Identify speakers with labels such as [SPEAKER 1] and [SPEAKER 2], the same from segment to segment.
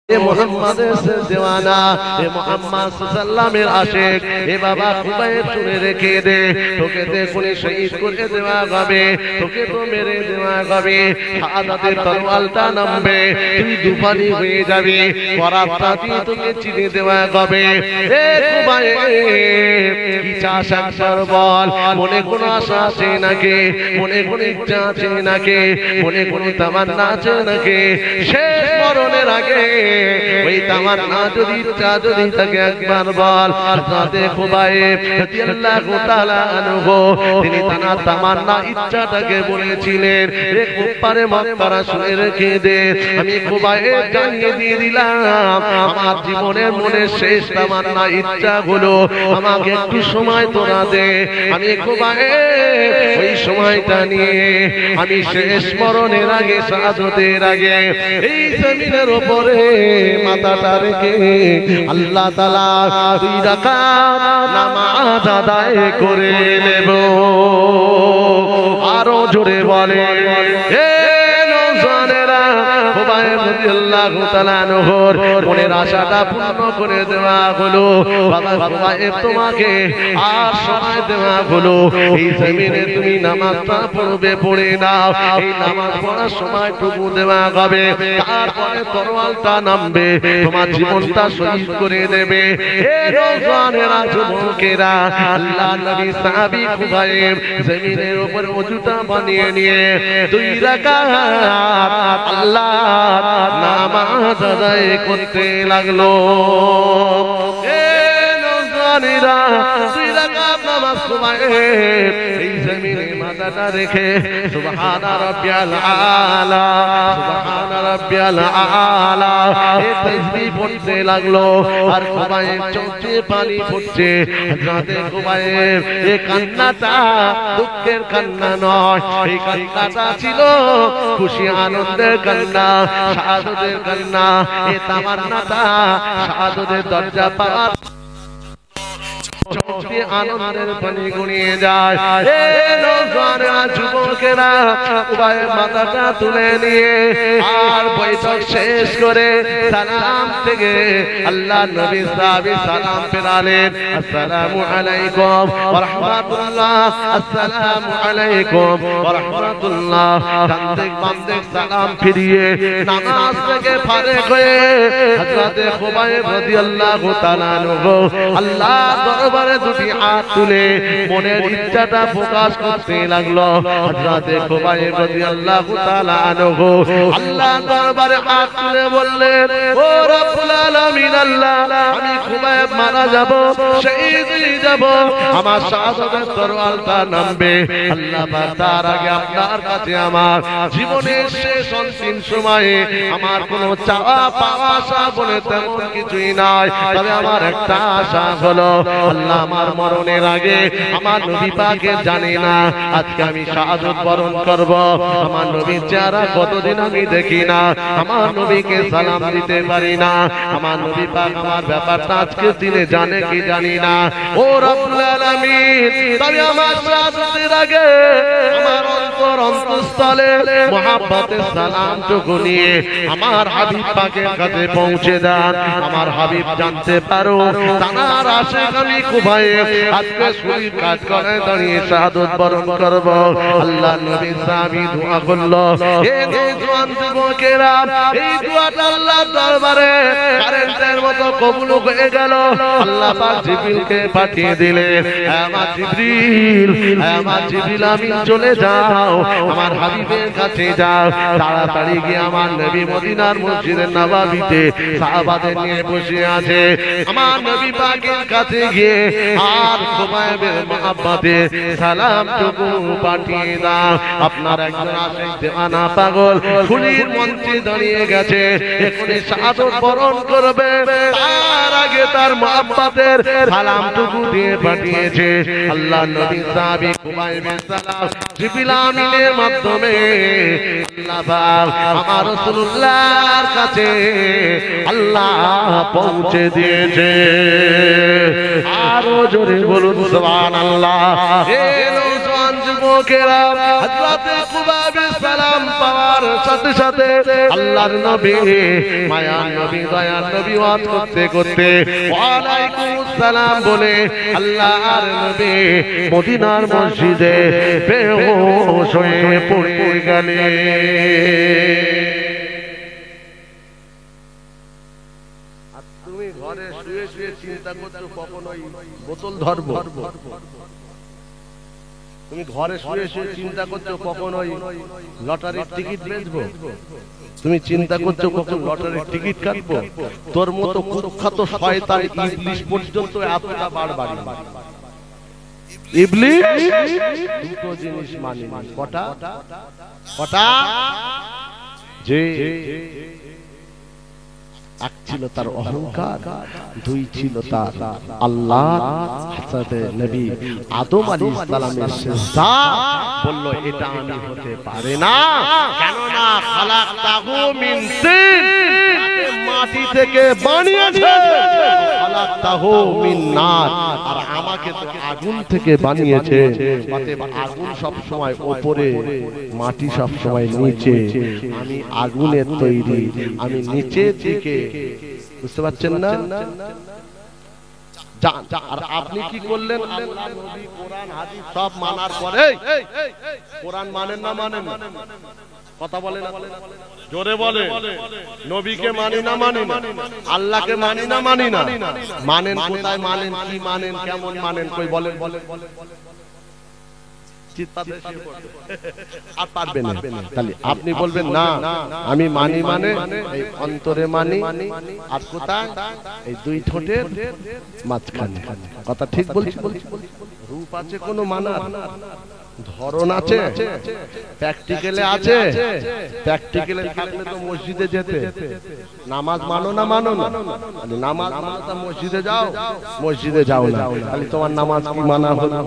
[SPEAKER 1] মোহাম্মদের দেওয়ানা, মোহাম্মদ সাল্লামের আশিক, বাবা খুবাইব শুনে রেখে দে, তোকে দেখুনি শহীদ করে দেওয়া হবে, তোকে তো মেরে দেওয়া হবে, শাহাদাতের তরোয়ালটা নামবে, তুই দুপানি হয়ে যাবি, করাতটা দিয়ে তোকে চিনে দেওয়া হবে। খুবাইব কি চাস একবার বল, মনে কোনো আশা আছে নাকি, মনে কোনো ইচ্ছা আছে নাকি, মনে কোনো তামান্না আছে নাকি? শেষ মরণের আগে ওই তামান্না যদি ইচ্ছা যদি থাকে একবার বল। হযরত খুবাইব রাদিয়াল্লাহু তাআলা আনহু তিনি তার তামান্না ইচ্ছাটাকে বলেছিলেন, রে কুফারে মক্কারা শুনে রেখে দে, আমি খুবাইব জানিয়ে দিয়ে দিলাম আমার জীবনের মনের শেষ তামান্না ইচ্ছা হলো আমাকে একটু সময় তোরা দে, আমি খুবাইব ওই সময়টা নিয়ে আমি শেষ মরণের আগে শাহাদাতের আগে এই জমিনের উপরে মাথাটা রেখে আল্লাহ তাআলা 2 রাকাত নামাজ আদায় করে নেব। আরো জোরে বলে হে নওজওয়ানেরা, খুবাইব রাদিয়াল্লাহু তাআলা আনহুর মনের আশাটা পূর্ণ করে দেওয়া হলো। বাবা খুবাইব তোমাকে আর সময় দেওয়া হলো, এই জমিনে তুমি নামাজটা পড়বে, পড়ে নাও, এই নামাজ পড়ার সময়টুকু দেওয়া হবে, তারপরে তরোয়ালটা নামবে, তোমার জীবনটা শহীদ করে দেবে। হে নওজওয়ানেরা, যুবকেরা, আল্লাহ নবী সাহাবী খুবাইব জমিনের উপর ওযুটা বানিয়ে নিয়ে 2 রাকাত আল্লাহর নামাজ আদায় করতে লাগলো। হে নওজওয়ানেরা, 2 রাকাত নামাজ খুবাইব এই জমিনে মাথাটা রেখে সুবহানা রাব্বিয়াল আলা, সুবহানা রাব্বিয়াল আলা এই তাসবিহ পড়তে লাগলো। আর খুবাইব চোখে পানি পড়ছে। হযরত খুবাইব এই কান্নাটা দুঃখের কান্না নয়, এই কান্নাটা ছিল খুশি আনন্দের কান্না, শাহাদাতের কান্না। এই তামান্নাটা শাহাদাতের দরজা পাওয়ার চোখে আনন্দের পানি গড়িয়ে যায়। হে নওজওয়ানেরা, যুবকেরা, খুবাইব মাথাটা তুলে নিয়ে আর বৈঠক শেষ করে সালাম থেকে আল্লাহ নবী সাহাবী সালাম ফেরালেন, আসসালামু আলাইকুম ওয়া রাহমাতুল্লাহ, আসসালামু আলাইকুম ওয়া রাহমাতুল্লাহ। ডান বাম দিক সালাম ফিরিয়ে নামাজ থেকে ফারেক হয়ে হযরত খুবাইব রাদিয়াল্লাহু তাআলা আনহু আল্লাহ দরবারে 2টি হাত তুলে মনের ইচ্ছাটা প্রকাশ করতে লাগলো। হযরত খুবাইব রাদিয়াল্লাহু তাআলা আনহু আল্লাহ দরবারে হাত তুলে বললেন, ও রব্বুল আলামিন, আল্লাহ আমি খুবাইব মারা যাব, শহীদ হয়ে যাব, আমার শাহাদাতের তরোয়ালটা নামবে, আল্লাহ পাক তার আগে আপনার কাছে আমার জীবনের শেষ অন্তিম সময়ে আমার কোনো চাওয়া পাওয়া আশা বলে তেমন কিছুই নাই, তবে আমার একটা আশা হলো আল্লাহ আমার মরণের আগে আমার নবী পাকে জানি না আজকে আমি শাহাদাত বরণ করব, আমার নবীর চেহারা কতদিন আমি দেখি না, আমার নবীকে সালাম দিতে পারি না, আমার নবী পাক আমার ব্যাপারটা আজকে দিনে জানে কি জানি না। ও রব্বুল আলামিন, তবে আমার শাহাদাতের আগে আমার অন্তঃস্থলে মুহাব্বতের সালামটুকু নিয়ে আমার হাবিব পাকের কাছে পৌঁছে দেন, আমার হাবিব জানতে পারো তার আশিক আমি খুবাইব আজকে শরীর কাজ করে দাঁড়িয়ে শাহাদাত বরণ করব। আল্লাহ নবী সাহাবী দোয়া করলো। হে নওজওয়ান যুবকেরা, এই দোয়াটা আল্লাহর দরবারে কারেন্টের মতো কবুল হয়ে গেল। আল্লাহ পাক জিবরিলকে পাঠিয়ে দিলেন, আমার জিবরিল, আমার জিবরিল, আমি চলে যাও, আমার হাবিবের কাছে যাও, তাড়াতাড়ি গিয়ে আমার নবী মদিনার মসজিদে নববীতে সাহাবাদের নিয়ে বসে আছে, আমার নবী পাকের কাছে গিয়ে আর খুবাইবের মহব্বতে সালামটুকু পাঠিয়ে দাও। আপনার একজন আশিক দেওয়ানা পাগল খুলির মঞ্চে দাঁড়িয়ে গেছে, এখনই শাহাদাত বরণ করবে, তার আগে তার মহব্বতের সালামটুকু দিয়ে পাঠিয়েছে আল্লাহ নবী সাহাবী খুবাইবের সালাম জিবরিল আমিনের মাধ্যমে আল্লাহ পাক আমার রাসূলুল্লাহর কাছে আল্লাহ পৌঁছে দিয়েছে। আরো জোরে বলুন সুবহানাল্লাহ। হে নওজওয়ান যুবকেরা হযরত কুবাবে সালাম পাওয়ার সাথে সাথে আল্লাহর নবী মায়ার নবী দয়ার নবী ওয়াজ করতে করতে ওয়া আলাইকুমুস সালাম বলে আল্লাহর নবী মদিনার মসজিদে বেহুশ হয়ে পড়ে গেলেন। আর তুমি ঘরে শুয়ে শুয়ে চিন্তা করছো কখনোই বোতল ধরবো, তুমি ঘরে শুয়ে শুয়ে চিন্তা করছো কখনোই লটারির টিকিট বেচবো, তুমি চিন্তা করছো কখন লটারির টিকিট কাটবো। তোর মতো কুখ্যাত শয়তান ইবলিস পর্যন্ত এতটা বাড়াবাড়ি। ইবলিস দুটো জিনিস মানে কটা কটা, যে এক ছিল তার অহংকার, দুই ছিল তার আল্লাহ হযরত নবী আদম আলাইহিস সালামের সিজদা। বলল এটা আমি হতে পারে না, কেন না খালাকতাহু মিন তিন, মাটি থেকে বানিয়েছে, খালাকতাহু মিন নার, আর আমাকে তো আগুন থেকে বানিয়েছে। অতএব আগুন সব সময় উপরে, মাটি সব সময় নিচে, আমি আগুনের তৈরি, আমি নিচে থেকে, বুঝতে পারছেন না? আর আপনি কি করলেন? আল্লাহ নবী কোরআন হাদিস সব মানার পরে কোরআন মানেন না মানেন না? কথা বলেন, জোরে বলে। নবীকে মানি না মানি না, আল্লাহকে মানি না মানি না, মানেন কোথায় মানেন, কি মানেন, কেমন মানেন, কই বলেন বলেন। আর পারবেন না, তাহলে আপনি বলবেন না আমি মানি, মানে এই অন্তরে মানি, আর কোথায় এই দুই ঠোঁটের মাঝখানে। কথা ঠিক বলছি? রূপ আছে কোনো মানার, ধরন আছে, প্র্যাকটিক্যালে আছে। প্র্যাকটিক্যালে থাকলে তো মসজিদে যেতে। নামাজ মানো না মানো না? নামাজ মানো তা মসজিদে যাও, মসজিদে যাও না, তাহলে তোমার নামাজ কি মানা হলো?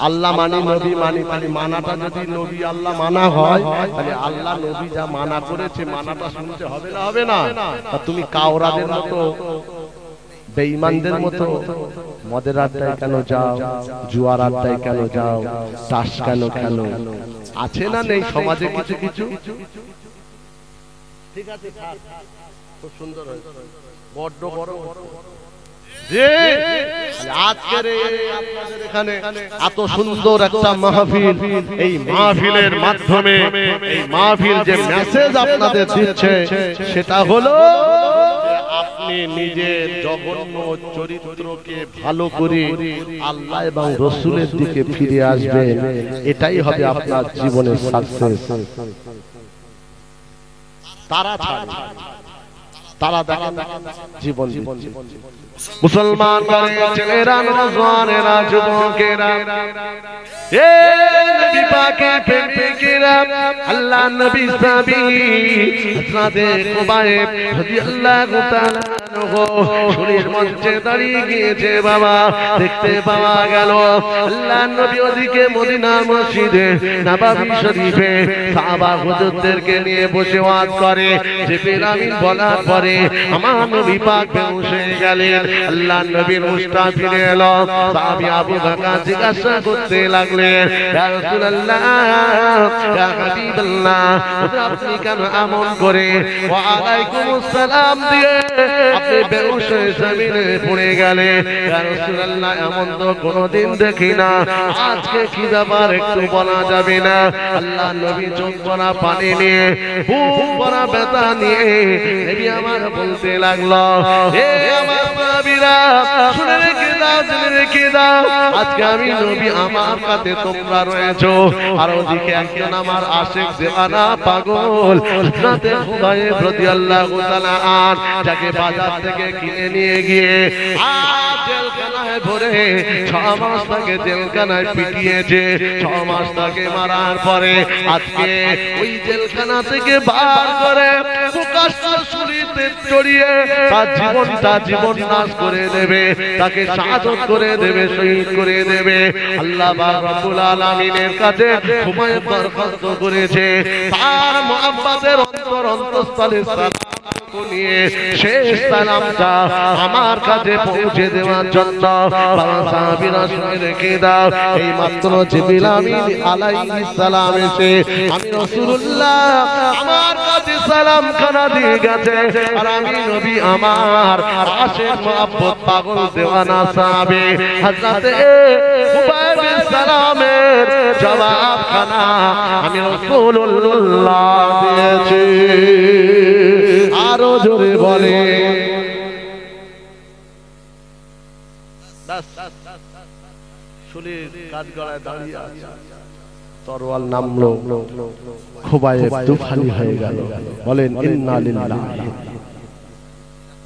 [SPEAKER 1] আল্লাহ মানি, নবী মানি, তাহলে মানাটা যদি নবী আল্লাহ মানা হয়, তাহলে আল্লাহ নবী যা মানা করেছে মানাটা শুনতে হবে না হবে না? তুমি কাওরাদের মতো, বেঈমানদের মতো মদের আড্ডায় কেন যাও, জুয়ার আড্ডায় কেন যাও, তাস কেন খেলো? আছে না নেই সমাজে কিছু কিছু? ঠিক আছে, খুব সুন্দর হয়েছে, বড্ড বড়। আজকের আপনাদের এখানে এত সুন্দর একটা মাহফিল, এই মাহফিলের মাধ্যমে এই মাহফিল যে মেসেজ আপনাদের দিচ্ছে সেটা হলো আপনি নিজের জঘন্য চরিত্রকে ভালো করে আল্লাহ এবং রাসূলের দিকে ফিরে আসবেন। এটাই হবে আপনার জীবনের সাকসেস। তারা দেখেন জীবন মুসলমান ছেলেরা, নওজওয়ানেরা, যুবকেরা, এ নবী পাকের প্রেমিকেরা, আল্লাহ নবী সাহাবী হযরতে কুবাইব রাদিয়াল্লাহু তাআলা শরীর মঞ্চে দাঁড়িয়ে গিয়েছে। বাবা দেখতে পাওয়া গেল আল্লাহ নবী ওদিকে মদিনার মসজিদে নববী শরীফে সাহাবা হুজুরদেরকে নিয়ে বসে ওয়াজ করে। জিবরিল আমিন বলার পরে আমার নবী পাক বেহুশ হয়ে গেলেন। আল্লাহ নবীর মুস্তা ফিরে এলো। সাহাবী আবু বকর জিজ্ঞাসা করতে লাগলেন, ইয়া রাসূলুল্লাহ, ইয়া হাবিবাল্লাহ, আপনি কেন এমন করে ওয়া আলাইকুমুস সালাম দিয়ে আপনি বেহুশ হয়ে জমিনে পড়ে গেলেন? ইয়া রাসূলুল্লাহ, এমন তো কোনোদিন দেখি না, আজকে কি ব্যাপার একটু বলা যাবে না? আল্লাহ নবী চোখ ভরা পানি নিয়ে, বুক ভরা ব্যথা নিয়ে নবী আমার বলতে লাগলো, হে আমার নবীরা, শুনে রেখে দাও, জেনে রেখে দাও, আজকে আমি নবী, আমার কাছে তোমরা রয়েছো। আর ওদিকে একজন আমার আশিক দেওয়ানা পাগল হযরতে খুবাইব রাদিয়াল্লাহু তাআলা আন, যাকে বাজার থেকে কিনে নিয়ে গিয়ে জেলখানায় ভরে 6 মাস তাকে জেলখানায় পিটিয়েছে। 6 মাস তাকে মারার পরে আজকে ওই জেলখানা থেকে বার করে প্রকাশ্য শরীরে চড়িয়ে তার জীবন নাশ করে দেবে, তাকে শাহাদাত করে দেবে, শহীদ করে দেবে। আল্লাহ পাক রব্বুল আলামিনের কাছে খুবাইব দরখাস্ত করেছে, তার মুহাব্বতের অন্তরস্থলে নিয়ে শেষ সালামটা আমার কাছে পৌঁছে দেওয়ার জন্য বাবা সাহাবীরা শুনে রেখে দাও। এই মাত্র জিবরিল আমিন আলাইহিস সালাম এসে আমি রাসূলুল্লাহ আমার কাছে সালাম খানা দিয়ে গেছে, আর আমি নবী আমার আশিক মুহাব্বত পাগল দেওয়ানা সাহাবী হযরতে উবাই বিন সালামের জবাব খানা আমি রাসূলুল্লাহ দিয়েছি। আরো জোরে বলে শুলির কাঠগড়ায় দাঁড়িয়ে আছে, তরোয়াল নামলো, খুবাইব তুফানি হয়ে গেল। বলেন ইন্না লিল্লাহি।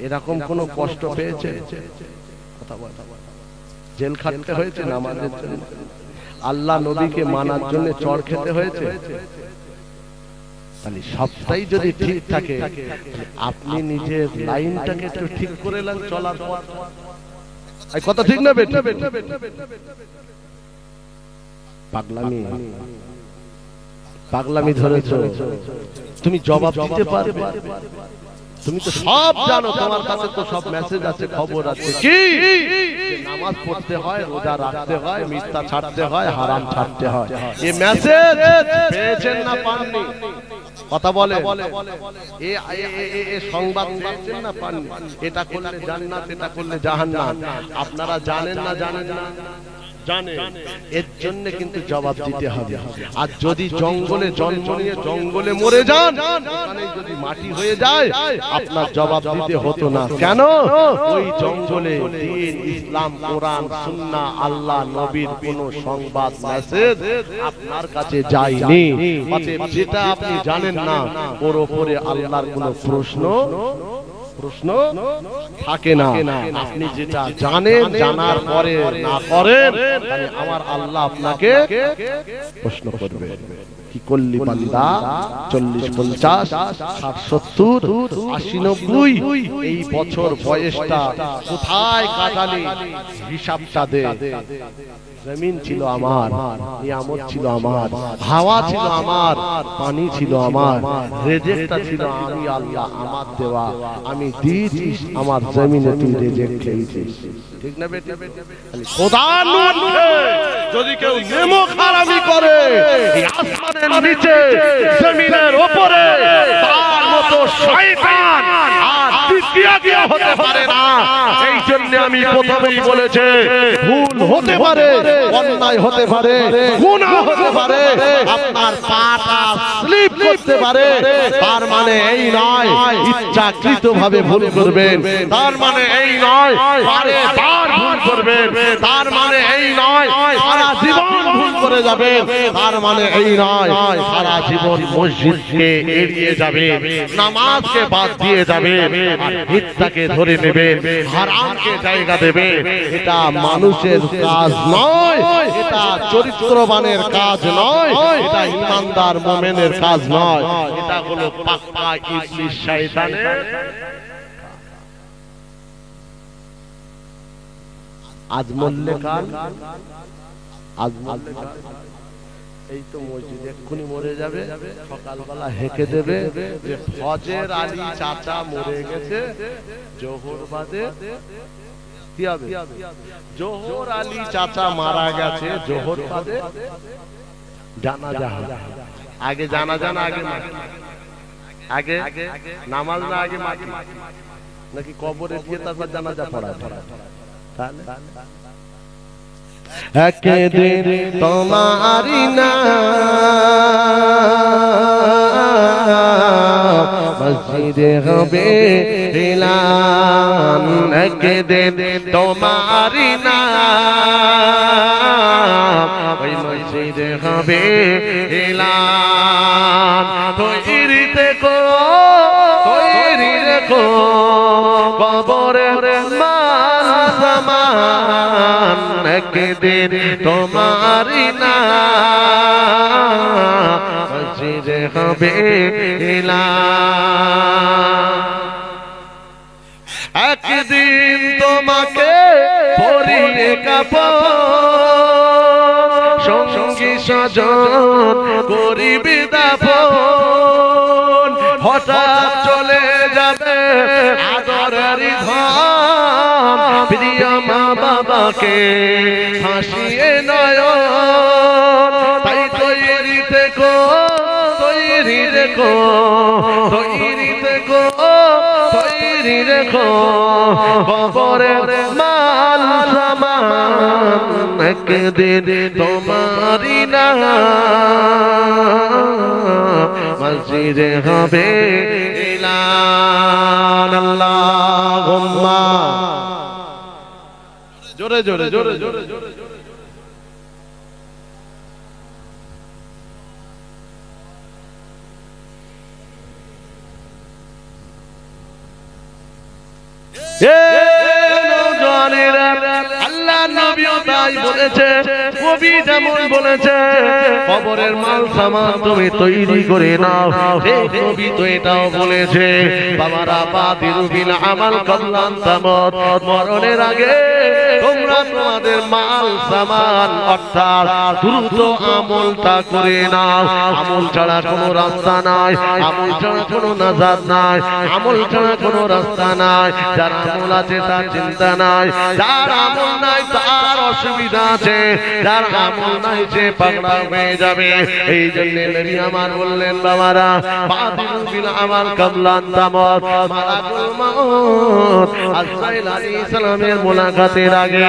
[SPEAKER 1] এরকম কোন কষ্ট পেয়েছে? কথা বল। জেল খাটতে হয়েছে নামাজের জন্য? আল্লাহ নবীকে মানার জন্য চড় খেতে হয়েছে? তাহলে সবটাই যদি ঠিক থাকে, আপনি নিজের লাইনটাকে একটু ঠিক করে নেন, চলার পথ। এই কথা ঠিক না বেটা? পাগলামি ধরেছো, তুমি জবাব দিতে পারবে? তুমি তো সব জানো, তোমার কাছে তো সব মেসেজ আছে, খবর আছে। কি নামাজ পড়তে হয়, রোজা রাখতে হয়, মিথ্যা ছাড়তে হয়, হারাম ছাড়তে হয়। এই মেসেজ পেয়েছেন না পাননি? কথা বলে সংবাদ পেয়েছেন না পাননি? এটা করলে জান্নাত, এটা করলে জাহান্নাম। আপনারা জানেন না? জানেন না? জানে। এর জন্য কিন্তু জবাব দিতে হবে। আর যদি জঙ্গলে জন্ম নিয়ে জঙ্গলে মরে যান, ওখানে যদি মাটি হয়ে যায়, আপনার জবাব দিতে হতো না। কেন? ওই জঙ্গলে দ্বীন, ইসলাম, কোরআন, সুন্নাহ, আল্লাহ নবীর কোন সংবাদ মেসেজ আপনার কাছে যায়নি। অতএব যেটা আপনি জানেন না, ওর উপরে আল্লাহর কোনো প্রশ্ন থাকে না। আপনি যেটা জানেন, জানার পরে না করেন, তাহলে আমার আল্লাহ আপনাকে প্রশ্ন করবে। কি করলি বান্দা? 40, 50, 60, 70, 80, 90 এই বছর বয়সটা কোথায় কাটালি? হিসাবটা দে। জমিন ছিল আমার, নিয়ামত ছিল আমার, হাওয়া ছিল আমার, পানি ছিল আমার, রিজিকটা ছিল আমি আল্লাহ আমার দেওয়া। আমি দিয়েছি আমার জমিনে, তুই রিজিক খেয়েছিস। ঠিক না বেটা? খোদার নামে যদি কেউ নেমক হারামি করে, এই আসমানের নিচে জমিনের উপরে, তার মতো শয়তান আর দ্বিতীয় কেউ হতে পারে না। এই জন্য আমি প্রথমেই বলেছি, ভুল হতে পারে, অন্যায় হতে পারে, গুনাহ হতে পারে, আপনার পাটা স্লিপ করতে পারে। তার মানে এই নয় ইচ্ছাকৃতভাবে ভুল করবেন, তার মানে এই নয় বারে বার ভুল করবেন, তার মানে এই নয় সারা জীবন ভুল করে যাবেন, তার মানে এই নয় সারা জীবন মসজিদকে এড়িয়ে যাবে, নামাজকে বাদ দিয়ে যাবে, আর মিথ্যাকে ধরে নেবে, হারামকে জায়গা দেবে। এটা মানুষের কাজ নয়, এটা চরিত্রবানের কাজ নয়, এটা ইমানদার মুমিনের কাজ নয়, এটা হলো পাক্কা ইবলিস শয়তানের। আজ মরলে কাল, আজ মরলে কাল। এই তো মসজিদ এক্ষুনি মরে যাবে, সকালবেলা হেঁকে দেবে যে ফজর আলী চাচা মরে গেছে, জোহর বাদে কি হবে? জোহর আলী চাচা মারা গেছে, জোহর বাদে জানাজা হবে। আগে জানাজা না আগে আগে নামাজ না আগে মাটি, নাকি কবরে দিয়ে তারপর জানাজা পড়ায়? তাহলে একদিন তোমারি না মসজিদে হবে এলান, একদিন তোমারি না ওই মসজিদে হবে এলান। তৈরি দেখো, তৈরি দেখো, কবরের মাল সামান, একদিন তোমারি না মসজিদে হবে এলান। একদিন তোমাকে পরিয়ে কাপড়, সঙ্গী স্বজন করিবে দাফন, হঠাৎ চলে যাবে আদরের ধন প্রিয় মা বাবাকে হাসিয়ে নয়ন তাই তৈরি থেকো তৈরি রেখো তৈরি থেকো তৈরি রেখো কবরের মাল সামান একদিন তোমারি না মসজিদে হবে এলান আল্লাহুম্মা জোরে জোরে জোরে জোরে জোরে আল্লাহ নবীও তাই বলেছে কবি যেমন বলেছে কবরের মাল সামান তুমি তৈরি করে নাও কবি তো এটাও বলেছে বাবারা বাদিরু বিল আমাল কল্যাণ তামত মরণের আগে তোমরা তোমাদের মাল সামান অর্থাৎ দ্রুত আমলটা করে নাও আমল ছাড়া কোনো রাস্তা নাই আমল ছাড়া কোনো নাজাত নাই আমল ছাড়া কোনো রাস্তা নাই যার আমল আছে তার চিন্তা নাই যার আমল নাই তার অসুবিধা আছে যার আমল নাই সে পাগলা হয়ে যাবে এই জন্য নবী আমার বললেন বাবারা বাদিরু বিল আমাল কল্যাণ তামত মালাকুল মউত আজরাইল আলাইহিস সালামের মুলাকাতের আগে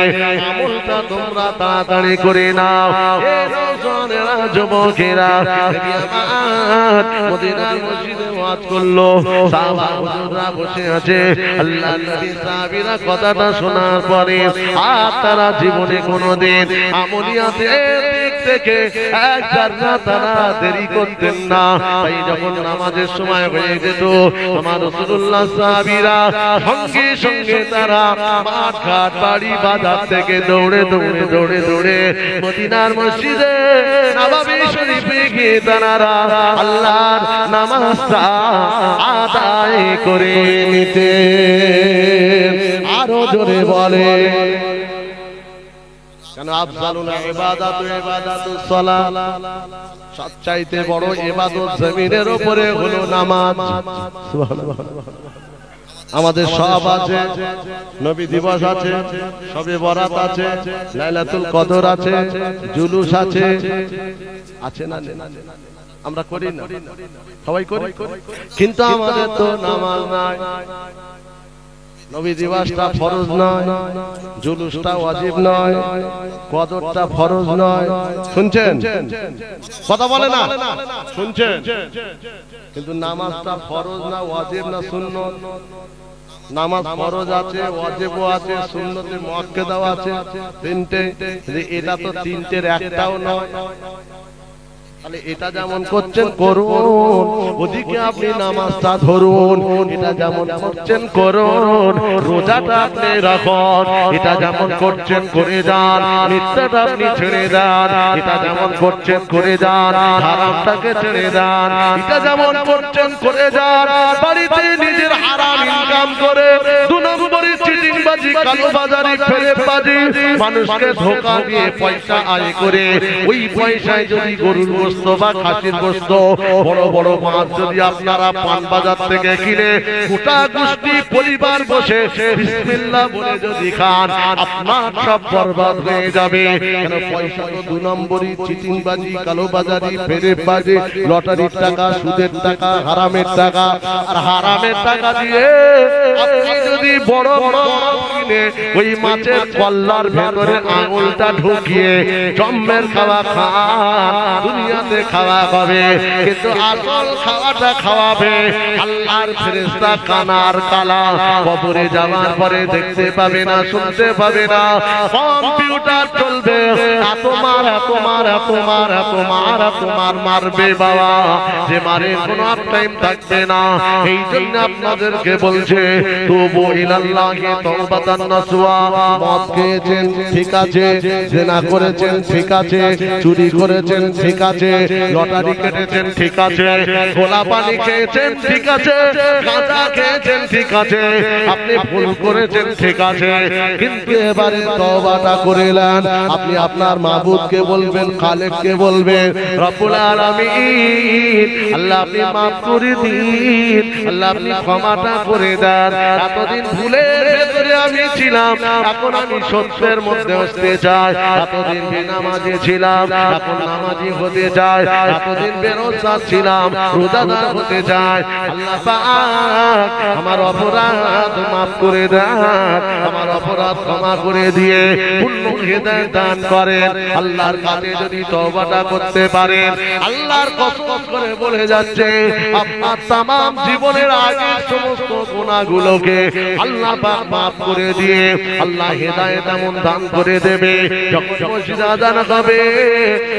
[SPEAKER 1] আমলটা তোমরা তাড়াতাড়ি করে নাও এ নওজওয়ানেরা যুবকেরা নবী আমার মদিনার মসজিদে ওয়াজ করলো সাহাবা হুজুররা বসে আছে আল্লাহ নবী সাহাবীরা কথাটা শোনার পরে আর তারা জীবনে কোনোদিন আমলিয়াতের দিক থেকে এক জাররা তারা দেরি করতেন না তাই যখন নামাজের সময় হয়ে যেত আমার রাসূলুল্লাহ সাহাবীরা সঙ্গে সঙ্গে তারা মাঠ ঘাট বাড়ি বাজার থেকে দৌড়ে দৌড়ে দৌড়ে দৌড়ে মদিনার মসজিদে নববী শরীফে গিয়ে তারা আল্লাহর নামাজটা আদায় করে নিতে আরো জোরে বলে কেন আফজালুল ইবাদাতু ইবাদাতুস সালাত সবচাইতে বড় ইবাদত জমিনের উপরে হলো নামাজ সুবহানাল্লাহ আমাদের সব আছে নবী দিবস আছে শবে বরাত আছে লাইলাতুল কদর আছে জুলুস আছে আছে না আমরা করি না সবাই করি কিন্তু আমাদের তো নামাজ নাই নবী দিবসটা ফরজ নয় জুলুসটা ওয়াজিব নয় কদরটা ফরজ নয় শুনছেন কথা বলে না শুনছেন কিন্তু নামাজটা ফরজ না ওয়াজিব না সুন্নত নামাজ ফরজ আছে ওয়াজিবও আছে সুন্নতে মুআক্কাদাও আছে তিনটে এটা তো তিনটের একটাও নয় তাহলে এটা যেমন করছেন করুন ওদিকে আপনি নামাজটা ধরুন এটা যেমন করছেন করুন রোজাটা আপনি রাখুন এটা যেমন করছেন করে যান মিথ্যাটা আপনি ছেড়ে দেন এটা যেমন করছেন করে যান হারামটাকে ছেড়ে দেন এটা যেমন করছেন করে যান বাড়িতে নিজের হারাম ইনকাম করে দু নম্বরি চিটিংবাজি কালোবাজারি ফেরেববাজি মানুষকে ধোঁকা দিয়ে পয়সা আয় করে ওই পয়সায় যদি গরুর গোশত বা খাসির গোশত বড় বড় মাছ যদি আপনারা পান বাজার থেকে কিনে গোটা গোষ্ঠী পরিবার বসে বিসমিল্লাহ বলে যদি খান আপনার সব বরবাদ হয়ে যাবে কেন পয়সা তো দু নম্বরি চিটিংবাজি কালোবাজারি ফেরেববাজি লটারির টাকা সুদের টাকা হারামের টাকা আর হারামের টাকা দিয়ে আপনি যদি বড় বড় কিনে ওই মাছের কল্লার ভেতরে আঙুলটা ঢুকিয়ে জম্মের খাওয়া খান দুনিয়াতে খাওয়া পাবে কিন্তু আসল খাওয়াটা খাওয়াবে আল্লাহর ফেরেশতা কানার কালা কবরে যাওয়ার পরে দেখতে পাবে না শুনতে পাবে না কম্পিউটার চলবে তোমার মারবে বাবা যে মারে কোনো আপ টাইম থাকবে না এই জন্য আপনাদেরকে বলছে তুবু ইলাল্লাহি তাওবাতান তওবাতান নাসুহা, মদ খেয়েছেন ঠিক আছে, জিনা করেছেন ঠিক আছে, চুরি করেছেন ঠিক আছে, লটারি কেটেছেন ঠিক আছে, গোলা পানি খেয়েছেন ঠিক আছে, গাঁজা খেয়েছেন ঠিক আছে, আপনি ভুল করেছেন ঠিক আছে, কিন্তু এবারে তওবাটা করিলেন, আপনি আপনার মাবুদকে বলবেন, খালেককে বলবেন, রব্বুল আলামিন আল্লাহ আপনি মাফ করে দিন, আল্লাহ আপনি ক্ষমাটা করে দেন, এতদিন ভুলের ভেতরে আমি ছিলাম, এখন আমি সত্যের মধ্যে আসতে চাই, এতদিন বেনামাজি ছিলাম, এখন নামাজি হতে চাই, এতদিন বেরোজগার ছিলাম, রোজাদার হতে চাই, আল্লাহ পাক আমার অপরাধ মাফ করে দেন, আমার অপরাধ ক্ষমা করে দিয়ে পূর্ণ হিদায়াত দান করেন। আল্লাহর কাছে যদি তওবাটা করতে পারেন, আল্লাহর কসম করে বলে যাচ্ছে আপনার तमाम জীবনের আগের সমস্ত গুনাহগুলোকে আল্লাহ পাক মাফ করে দিয়ে আল্লাহ হিদায়াত এমন দান করে দেবে, যখন মসজিদে আযান হবে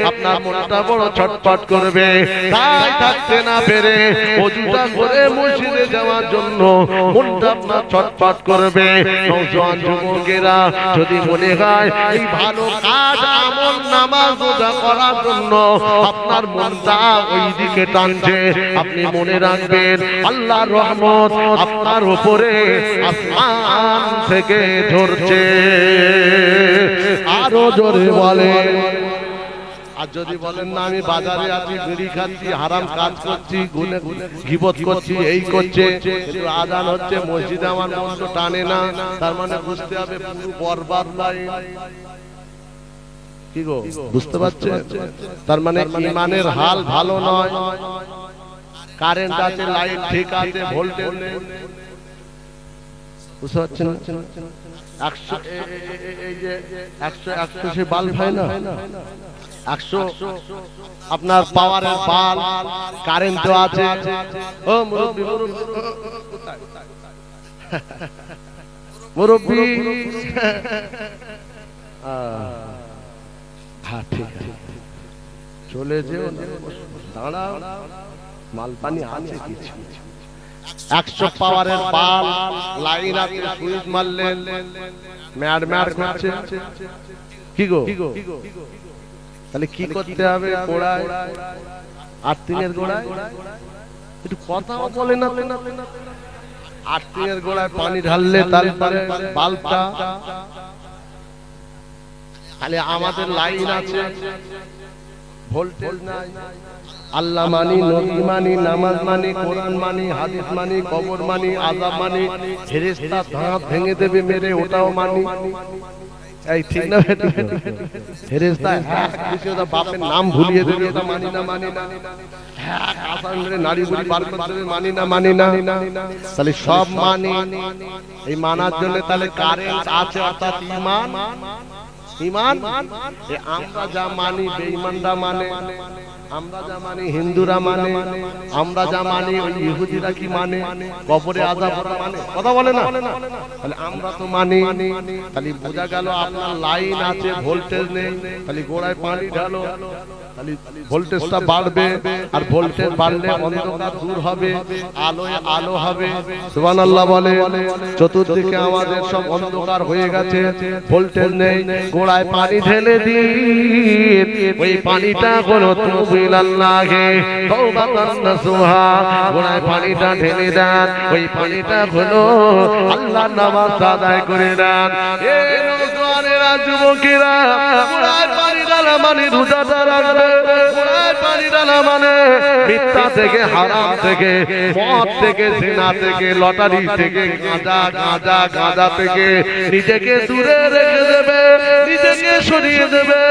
[SPEAKER 1] আপনার মনটা বড় ছটফট করবে, তাই থাকতে না পেরে ওযুটা করে মসজিদে যাওয়ার জন্য মনটা আপনার ছটফট করবে। নওজোয়ান যুবকেরা যদি মনে হয় এই ভালো কাজ আমল নামাজ রোজা করার জন্য আপনার মনটা ওই দিকে টানছে, আপনি মনে রাখবেন আল্লাহর রহমত আপনার উপরে আসমান থেকে ঝরছে। আরো জোরে বলে। আর যদি বলেন না আমি বাজারে আছি, বিড়ি খাচ্ছি, হারাম কাজ করছি, গীবত করছি, এই করছে, কিন্তু আযান হচ্ছে, মসজিদে আমার মন তো টানে না, তার মানে বুঝতে হবে পুরো বরবাদ লাইন। কি গো বুঝতে পারছেন? তার মানে ঈমানের হাল ভালো নয়। কারেন্ট আছে, লাইট ঠিক আছে, ভোল্টেজ নেই, বুঝতে পারছেন? 100 এই যে 100 সে বাল্ব হয় না, 100 আপনার পাওয়ারের বাল্ব, কারেন্ট তো আছে। ও মুরব্বি, মুরব্বি, হ্যাঁ ঠিক আছে, চলে যেও, দাঁড়াও, মাল পানি আছে কিছু। 100 পাওয়ারের বাল্ব, লাইন আছে, সুইচ মারলেন, ম্যাড ম্যাড করছে। কি গো তাহলে কি করতে হবে? গোড়ায় আর্থিংয়ের গোড়ায় একটু কথাও বলে না, আর্থিংয়ের গোড়ায় পানি ঢাললে তারপরে বাল্বটা, তাহলে আমাদের লাইন আছে, ভোল্টেজ নাই। আল্লাহ মানি, নবী মানি, নামাজ মানি, কোরআন মানি, হাদিস মানি, কবর মানি, আযাব মানি, ফেরেশতা দাঁত ভেঙে দেবে মেরে ওটাও মানি। এই ঠিক না? ফেরেশতা কিছু ওটা বাপের নাম ভুলিয়ে দেবে, ওটা মানি না, মানি না। হ্যাঁ কাঁচা মেরে নাড়ি বুড়ি বার করে দেবে, মানি না, মানি না। তাহলে সব মানি। এই মানার জন্য তাহলে কারেন্ট আছে, অর্থাৎ ঈমান। ঈমান আমরা যা মানি বেঈমানরা মানে, আমরা যা মানি হিন্দুরা মানে, আমরা যা মানি ওই ইহুদিরা কি মানে, কবরে আযাব মানে, কথা বলে না? তাহলে আমরা তো মানি। তাহলে বোঝা গেল আপনার লাইন আছে, ভোল্টেজ নেই, তাহলে গোড়ায় পানি ঢালো, তাহলে ভোল্টেজটা বাড়বে, আর ভোল্টেজ বাড়লে অন্ধকার দূর হবে, আলোয় আলো হবে। সুবহানাল্লাহ বলে। চতুর্দিকে আমাদের সব অন্ধকার হয়ে গেছে, ভোল্টেজ নেই, গোড়ায় পানি ঢেলে দিন, ওই পানিটা হলো তুবিলাল্লাহে তাওবাতান নাসুহা, গোড়ায় পানিটা ঢেলে দেন, ওই পানিটা হলো আল্লাহর নামাজ আদায় করে দেন। এই নওজোয়ানেরা, যুবকেরা, গোড়ায় পানি ঢালা মানে রোজাটা রাখবে, গোড়ায় পানি ঢালা মানে মিথ্যা থেকে, হারাম থেকে, মদ থেকে, জিনা থেকে, লটারি থেকে, গাঁজা থেকে নিজেকে দূরে রেখে দেবে, নিজেকে সরিয়ে দেবে।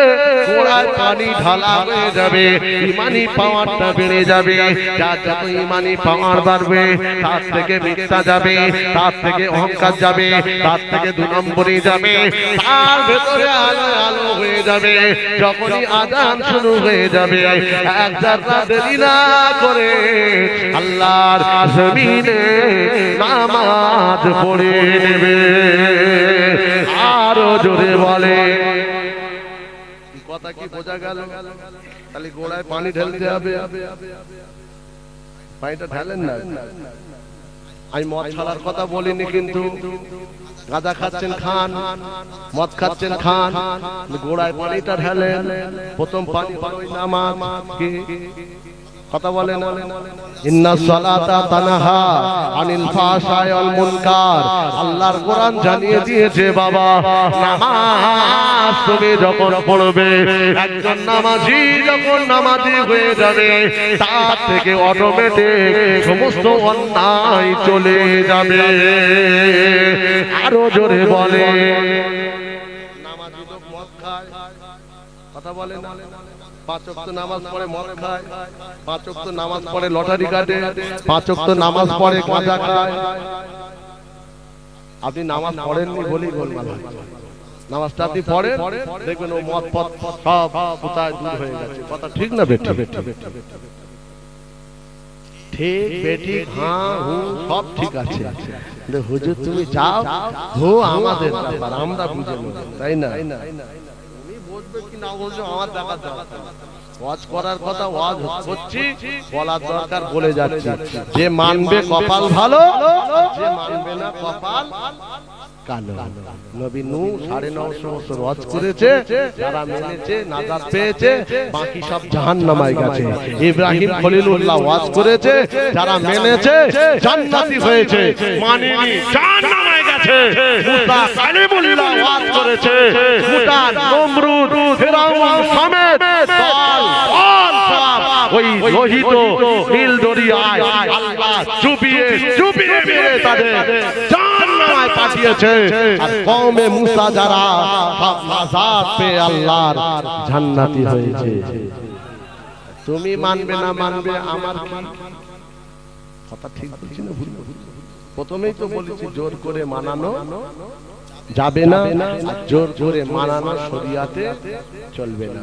[SPEAKER 1] গোড়ায় পানি ঢালা হয়ে যাবে, ঈমানি পাওয়ারটা বেড়ে যাবে। যার যত ঈমানি পাওয়ার বাড়বে, তার থেকে মিথ্যা যাবে, তার থেকে অহংকার যাবে, তার থেকে 2 নম্বরই যাবে, তার ভেতরে আলো আলো হয়ে যাবে। যখনই আযান শুরু হয়ে যাবে, এক যাত্রা দেরি না করে আল্লাহর জমিনে নামাজ পড়ে নেবে। আরো জোরে বলে। কথা কি বোঝা গেল? তাহলে গোড়ায় পানি ঢালতে হবে, পানিটা ঢালেন না। আমি মদ ছাড়ার কথা বলিনি, কিন্তু গাঁজা খাচ্ছেন খান, মদ খাচ্ছেন খান, গোড়ায় পানিটা ঢালেন, প্রথম পানি ওই নামাজ কি কথা বলে না, ইন্নাস সালাতা তানহা আনিল ফাহশাই ওয়াল মুনকার। আল্লাহর কোরআন জানিয়ে দিয়েছে বাবা, নামাজ তুমি যখন পড়বে, একজন নামাজি যখন নামাজি হয়ে যাবে, তার থেকে অটোমেটিক সমস্ত অন্যায় চলে যাবে। আরো জোরে বলে, নামাজি লোক মদ খায়, কথা বলে না, 5 ওয়াক্ত নামাজ পড়ে মদ খায়, 5 ওয়াক্ত নামাজ পড়ে লটারি কাটে, 5 ওয়াক্ত নামাজ পড়ে গাঁজা খায়। আপনি নামাজ পড়েননি বলেই গোলমাল হয়। নামাজটা আপনি পড়েন, দেখবেন ও মদ পথ সব কোথায় দূর হয়ে গেছে। কথা ঠিক না বেটা? ঠিক বেটি, হ্যাঁ হু সব ঠিক আছে, হুজুর তুমি যাও, হো আমাদের ব্যাপার, আমরা বুঝে নেব, তাই না? আমার দেখা ওয়াজ করার কথা ওয়াজ করছি, বলার দরকার বলে যাচ্ছি। যে মানবে কপাল ভালো, যে মানবে না কপাল কালো। নবী নূহ 950 বছর ওয়াজ করেছে, যারা মেনেছে নাজাত পেয়েছে, বাকি সব জাহান্নামে গেছে। ইব্রাহিম খলিলুল্লাহ ওয়াজ করেছে, যারা মেনেছে জান্নাতি হয়েছে, মানেনি জাহান্নামে গেছে। মুসা কালিমুল্লাহ ওয়াজ করেছে, মুসা নমরুদ ফিরাউন সমেত দল ওই লোহিত নীল দরিয়ায় আল্লাহ চুবিয়ে মেরে তাদের জাহান্নামে পাঠিয়েছে। আর কওমে মুসা যারা সব নাজাত পেয়ে আল্লাহর জান্নাতি হয়েছে। তুমি মানবে না মানবে আমার কি কথা, ঠিক বলছি না ভুল? প্রথমেই তো বলেছি জোর করে মানানো যাবে না, আর জোর করে মানানো শরিয়াতে চলবে না।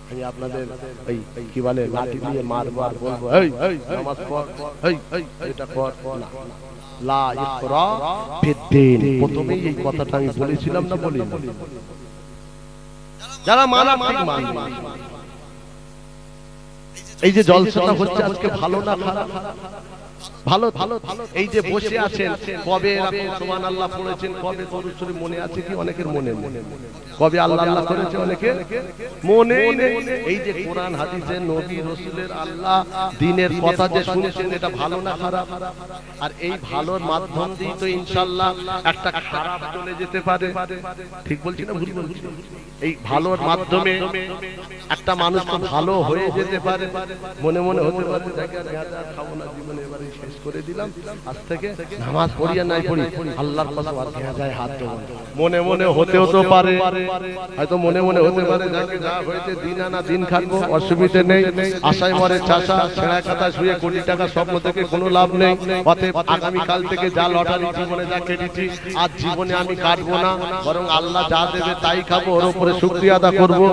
[SPEAKER 1] আমি আপনাদের এই কি বলে লাঠি দিয়ে মারবো আর বলবো এই নামাজ পড়, এই এটা কর না, লা ইকরা ফিদ্দিন। প্রথমেই এই কথাটা আমি বলেছিলাম না বলি? যারা মানা ঠিক মানবে। এই যে জলসাটা হচ্ছে আজকে, ভালো না খারাপ? ভালো ভালো। এই যে বসে আছেন, কবে এরকম সুবহানাল্লাহ পড়েছেন, কবে দরুদ শরীফ মনে আছে কি অনেকের মনে নেই, কবে আল্লাহ আল্লাহ করেছে অনেকের মনেই নেই। এই যে কোরআন হাদিসে নবী রাসূলের আল্লাহ দ্বীনের কথা যে শুনেছেন, এটা ভালো না খারাপ? আর এই ভালোর মাধ্যম দিয়ে তো ইনশাআল্লাহ একটা খারাপ চলে যেতে পারে। ঠিক বলছি না ভুল বলছি? এই ভালোর মাধ্যমে একটা মানুষ তো ভালো হয়ে যেতে পারে, মনে মনে হতে পারে খাবো না জীবনে, এবারে শেষ করে দিলাম, আজ থেকে নামাজ পড়ি আর নাই পড়ি আল্লাহর কসম আর গায়ে হাত দেব, মনে মনে হতেও তো পারে। হয়তো মনে মনে হতে পারে যাকে যা হয়েছে দিন আনা দিন খাবো, অসুবিধা নেই, আশায় মরে চাষা, ছেঁড়া কাটা শুয়ে কোটি টাকা স্বপ্ন থেকে কোনো লাভ নেই। অতএব আগামীকাল থেকে যা লটারি জীবনে যা কেটেছি, আজ জীবনে আমি কাটবো না, বরং আল্লাহ যা দেবে তাই খাবো, ওর উপরে শুকরিয়া আদা করবো।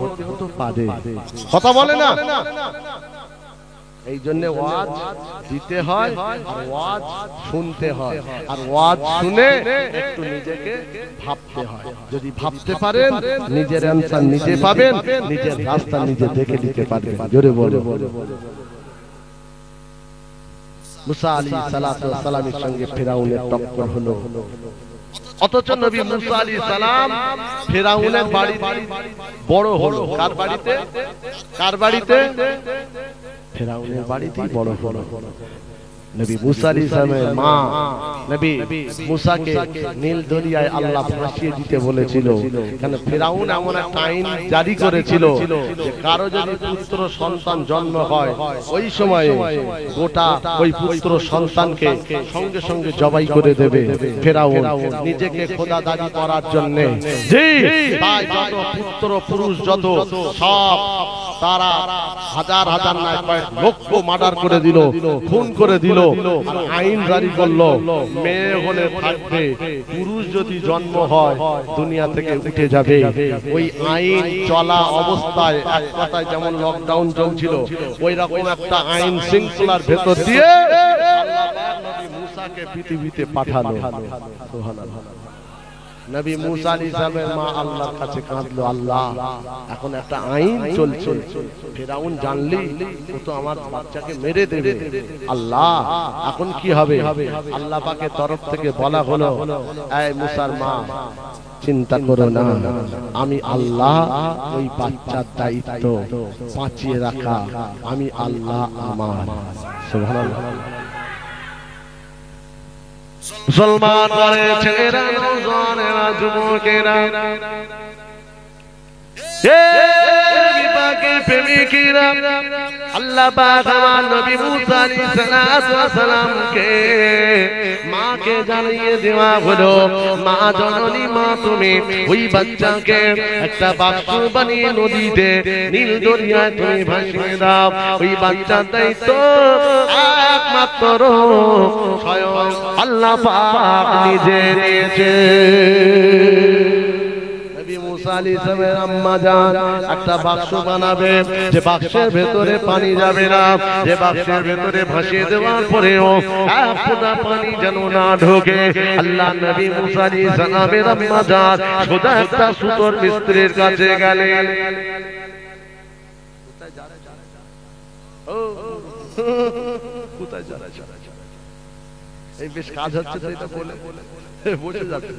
[SPEAKER 1] হতেও তো পারে, কথা বলে না? এই জন্য ওয়াজ দিতে হয়, আর ওয়াজ শুনতে হয়, আর ওয়াজ শুনে একটু নিজেকে ভাবতে হয়। যদি ভাবতে পারেন, নিজের অ্যানসার নিজে পাবেন, নিজের রাস্তা নিজে দেখে নিতে পারবেন। জোরে বলো। মুসা আলাইহিস সালাতু ওয়াস সালামের সঙ্গে ফিরাউনের টক্কর হলো, অথচ নবী মুসা আলাইহিস সালাম ফিরাউনের বাড়িতে বড় হলো। কার বাড়িতে? কার বাড়িতে? ফিরাউনের বাড়িতেই বড় হলো। নবী মুসা আলাইহিস সালামের মা নবী মুসাকে নীল দরিয়ায় আল্লাহ ভাসিয়ে দিতে বলেছিল। কেন? ফিরাউন এমন একটা আইন জারি করেছিল যে কারো যদি পুত্র সন্তান জন্ম হয়, ওই সময়ে গোটা ওই পুত্র সন্তানকে সঙ্গে সঙ্গে জবাই করে দেবে ফিরাউন, নিজেকে খোদা দাবি করার জন্য। জি, তাই যত পুত্র পুরুষ যত সব তারা হাজার হাজার নয় কয়েক লক্ষ মার্ডার করে দিল, খুন করে দিল। আর আইন জারি করলো, মেয়ে হলে থাকবে, পুরুষ যদি জন্ম হয় দুনিয়া থেকে উঠে যাবে। ওই আইন চলা অবস্থায় এক কথায় যেমন লকডাউন চলছিল, ওই রকম একটা আইন শৃঙ্খলার ভেতর দিয়ে আল্লাহ পাক নবী মুসাকে পৃথিবীতে পাঠালো। সুবহানাল্লাহ। নবী মুসা আলাইহিস সালামের মা আল্লাহর কাছে কাঁদলো, আল্লাহ এখন একটা আইন চলছে, ফেরাউন জানলি ও তো আমার বাচ্চাকে মেরে দেবে, আল্লাহ এখন কি হবে? আল্লাহ পাকের তরফ থেকে বলা হলো, এই মুসার মা চিন্তা করো না, আমি আল্লাহ ওই বাচ্চার দায়িত্ব বাঁচিয়ে রাখা, আমি আল্লাহ আমার। সুবহানাল্লাহ। মুসলমান করে ছেলেরা, নওজওয়ানেরা, যুবকেরা, প্রেমিকেরা, আল্লাহ পাক আমার নবী মুসা আলাইহিস সালামকে মাকে জানিয়ে দেওয়া হলো, মা জননী, মা তুমি ওই বাচ্চাকে একটা বাক্স বানিয়ে নদীতে নীল দরিয়ায় তুমি ভাসিয়ে দাও। ওই বাচ্চার দায়িত্ব একমাত্র স্বয়ং আল্লাহ পাক নিজে নিয়েছে। মুসা আলাইহিস সালামের আম্মা জান একটা বাক্স বানাবে, যে বাক্সের ভেতরে পানি যাবে না, যে বাক্সের ভেতরে ভাসিয়ে দেওয়ার পরেও এক ফোঁটা পানি যেন না ঢোকে। আল্লাহ নবী মুসা আলাইহিস সালামের আম্মা জান সোজা একটা সুতোর মিস্ত্রির কাছে গেলেন। কোথায় যারা এই বেশ কাজ হচ্ছে তো এটা বলে বসে যাচ্ছে।